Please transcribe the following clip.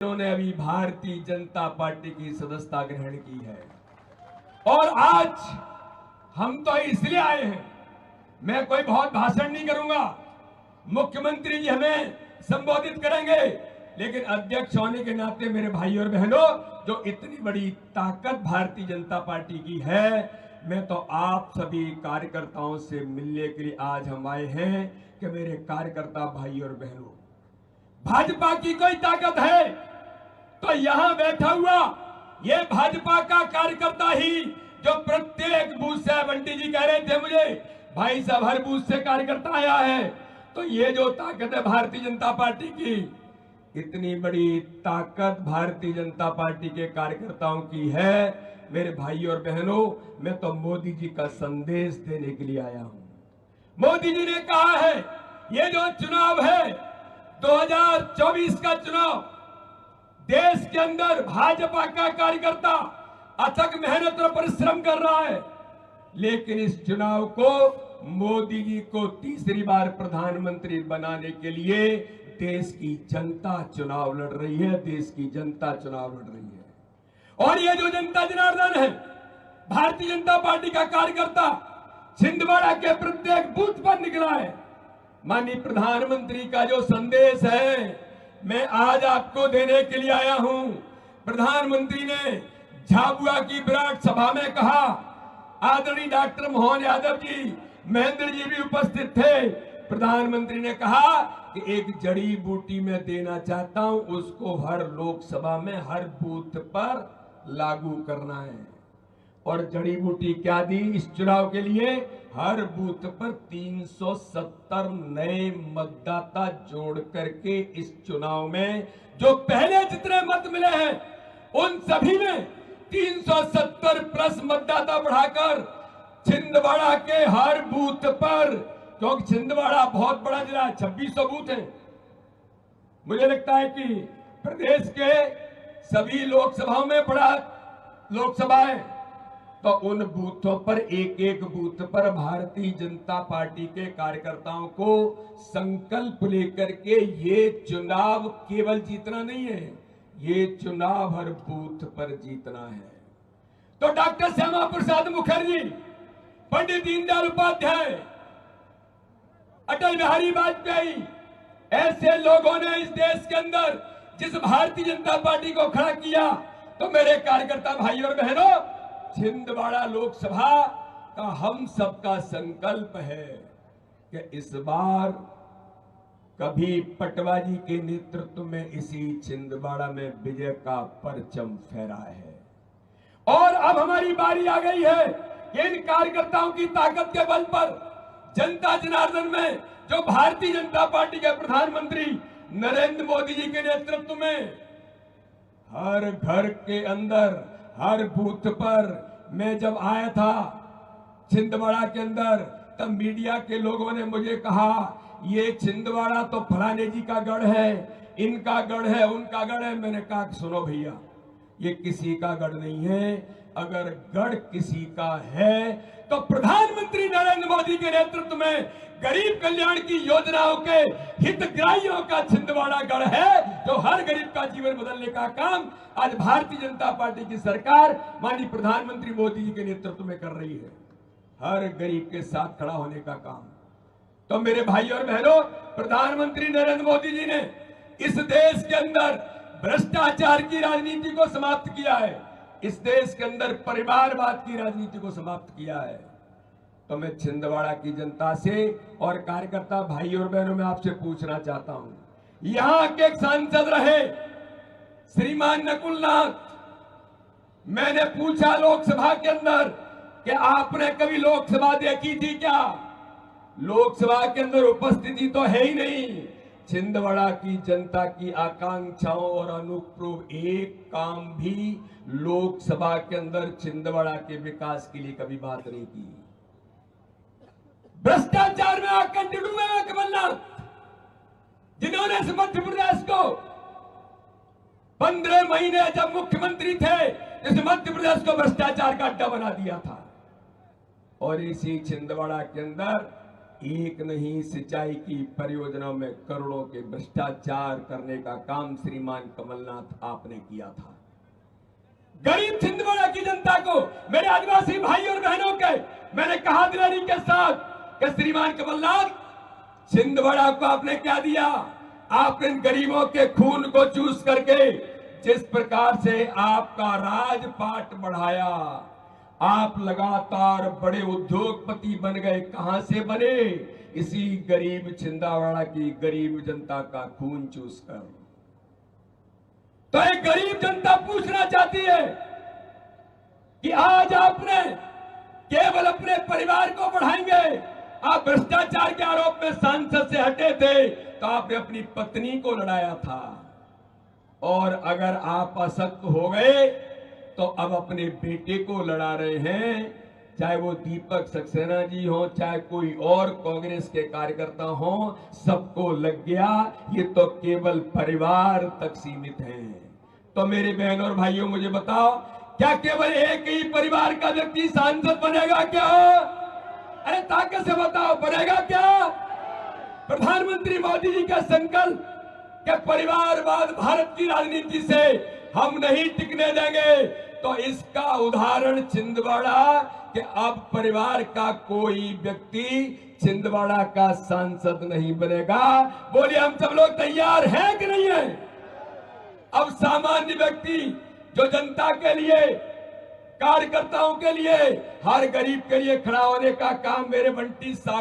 उन्होंने अभी भारतीय जनता पार्टी की सदस्यता ग्रहण की है और आज हम तो इसलिए आए हैं। मैं कोई बहुत भाषण नहीं करूंगा, मुख्यमंत्री जी हमें संबोधित करेंगे, लेकिन अध्यक्ष होने के नाते मेरे भाई और बहनों, जो इतनी बड़ी ताकत भारतीय जनता पार्टी की है, मैं तो आप सभी कार्यकर्ताओं से मिलने के लिए आज हम आए हैं कि मेरे कार्यकर्ता भाई और बहनों, भाजपा की कोई ताकत है तो यहां बैठा हुआ ये भाजपा का कार्यकर्ता ही, जो प्रत्येक बूथ से, बंटी जी कह रहे थे मुझे भाई साहब हर बूथ से कार्यकर्ता आया है, तो ये जो ताकत है भारतीय जनता पार्टी की, इतनी बड़ी ताकत भारतीय जनता पार्टी के कार्यकर्ताओं की है। मेरे भाई और बहनों, मैं तो मोदी जी का संदेश देने के लिए आया हूं। मोदी जी ने कहा है ये जो चुनाव है 2024 का चुनाव, देश के अंदर भाजपा का कार्यकर्ता अथक मेहनत और परिश्रम कर रहा है, लेकिन इस चुनाव को मोदी जी को तीसरी बार प्रधानमंत्री बनाने के लिए देश की जनता चुनाव लड़ रही है, देश की जनता चुनाव लड़ रही है। और ये जो जनता जनार्दन है, भारतीय जनता पार्टी का कार्यकर्ता छिंदवाड़ा के प्रत्येक बूथ पर निकला है। माननीय प्रधानमंत्री का जो संदेश है, मैं आज आपको देने के लिए आया हूं। प्रधानमंत्री ने झाबुआ की विराट सभा में कहा, आदरणीय डॉक्टर मोहन यादव जी, महेंद्र जी भी उपस्थित थे। प्रधानमंत्री ने कहा कि एक जड़ी बूटी मैं देना चाहता हूं, उसको हर लोकसभा में हर बूथ पर लागू करना है। और जड़ी बूटी क्या दी इस चुनाव के लिए? हर बूथ पर 370 नए मतदाता जोड़ करके इस चुनाव में जो पहले जितने मत मिले हैं उन सभी में 370 प्लस मतदाता बढ़ाकर छिंदवाड़ा के हर बूथ पर, क्योंकि छिंदवाड़ा बहुत बड़ा जिला है, 2600 बूथ हैं, मुझे लगता है कि प्रदेश के सभी लोकसभाओं में बड़ा लोकसभा है, तो उन बूथों पर एक एक बूथ पर भारतीय जनता पार्टी के कार्यकर्ताओं को संकल्प लेकर के ये चुनाव केवल जीतना नहीं है, ये चुनाव हर बूथ पर जीतना है। तो डॉक्टर श्यामा प्रसाद मुखर्जी, पंडित दीनदयाल उपाध्याय, अटल बिहारी वाजपेयी, ऐसे लोगों ने इस देश के अंदर जिस भारतीय जनता पार्टी को खड़ा किया, तो मेरे कार्यकर्ता भाई और बहनों, छिंदवाड़ा लोकसभा का हम सबका संकल्प है कि इस बार कभी पटवा जी के नेतृत्व में इसी छिंदवाड़ा में विजय का परचम फहरा है। और अब हमारी बारी आ गई है कि इन कार्यकर्ताओं की ताकत के बल पर जनता जनार्दन में जो भारतीय जनता पार्टी के प्रधानमंत्री नरेंद्र मोदी जी के नेतृत्व में हर घर के अंदर, हर बूथ पर, मैं जब आया था छिंदवाड़ा के अंदर, तब मीडिया के लोगों ने मुझे कहा ये छिंदवाड़ा तो फलाने जी का गढ़ है, इनका गढ़ है, उनका गढ़ है। मैंने कहा सुनो भैया, ये किसी का गढ़ नहीं है। अगर गढ़ किसी का है तो प्रधानमंत्री नरेंद्र मोदी के नेतृत्व में गरीब कल्याण की योजनाओं के हितग्राहियों का छिंदवाड़ा गढ़ है, जो हर गरीब का जीवन बदलने का काम आज भारतीय जनता पार्टी की सरकार माननीय प्रधानमंत्री मोदी जी के नेतृत्व में कर रही है, हर गरीब के साथ खड़ा होने का काम। तो मेरे भाई और बहनों, प्रधानमंत्री नरेंद्र मोदी जी ने इस देश के अंदर भ्रष्टाचार की राजनीति को समाप्त किया है, इस देश के अंदर परिवारवाद की राजनीति को समाप्त किया है। तो मैं छिंदवाड़ा की जनता से और कार्यकर्ता भाई और बहनों में आपसे पूछना चाहता हूं, यहां के एक सांसद रहे श्रीमान नकुल नाथ, मैंने पूछा लोकसभा के अंदर कि आपने कभी लोकसभा देखी थी क्या? लोकसभा के अंदर उपस्थिति तो है ही नहीं। छिंदवाड़ा की जनता की आकांक्षाओं और अनुरूप एक काम भी लोकसभा के अंदर छिंदवाड़ा के विकास के लिए कभी बात नहीं की। भ्रष्टाचार में आकर डूबे हुए कमलनाथ, जिन्होंने इस मध्य प्रदेश को 15 महीने जब मुख्यमंत्री थे, इस मध्य प्रदेश को भ्रष्टाचार का अड्डा बना दिया था। और इसी छिंदवाड़ा के अंदर एक नहीं, सिंचाई की परियोजनाओं में करोड़ों के भ्रष्टाचार करने का काम श्रीमान कमलनाथ आपने किया था। गरीब छिंदवाड़ा की जनता को, मेरे आदिवासी भाई और बहनों के, मैंने कहा दिलानी के साथ कि श्रीमान कमलनाथ, छिंदवाड़ा को आपने क्या दिया? आपने गरीबों के खून को चूस करके जिस प्रकार से आपका राजपाट बढ़ाया, आप लगातार बड़े उद्योगपति बन गए। कहां से बने? इसी गरीब छिंदवाड़ा की गरीब जनता का खून चूसकर। तो एक गरीब जनता पूछना चाहती है कि आज आपने केवल अपने परिवार को बढ़ाएंगे। आप भ्रष्टाचार के आरोप में सांसद से हटे थे तो आपने अपनी पत्नी को लड़ाया था, और अगर आप असक्त हो गए तो अब अपने बेटे को लड़ा रहे हैं। चाहे वो दीपक सक्सेना जी हो, चाहे कोई और कांग्रेस के कार्यकर्ता हो, सबको लग गया ये तो केवल परिवार तक सीमित है। तो मेरे बहनों और भाइयों, मुझे बताओ, क्या केवल एक ही परिवार का व्यक्ति सांसद बनेगा क्या? अरे ताकत से बताओ, बनेगा क्या? प्रधानमंत्री मोदी जी का संकल्प कि परिवारवाद भारत की राजनीति से हम नहीं टिकने देंगे, तो इसका उदाहरण छिंदवाड़ा कि अब परिवार का कोई व्यक्ति छिंदवाड़ा का सांसद नहीं बनेगा। बोलिए, हम सब लोग तैयार हैं कि नहीं है? अब सामान्य व्यक्ति जो जनता के लिए, कार्यकर्ताओं के लिए, हर गरीब के लिए खड़ा होने का काम मेरे बंटी साहब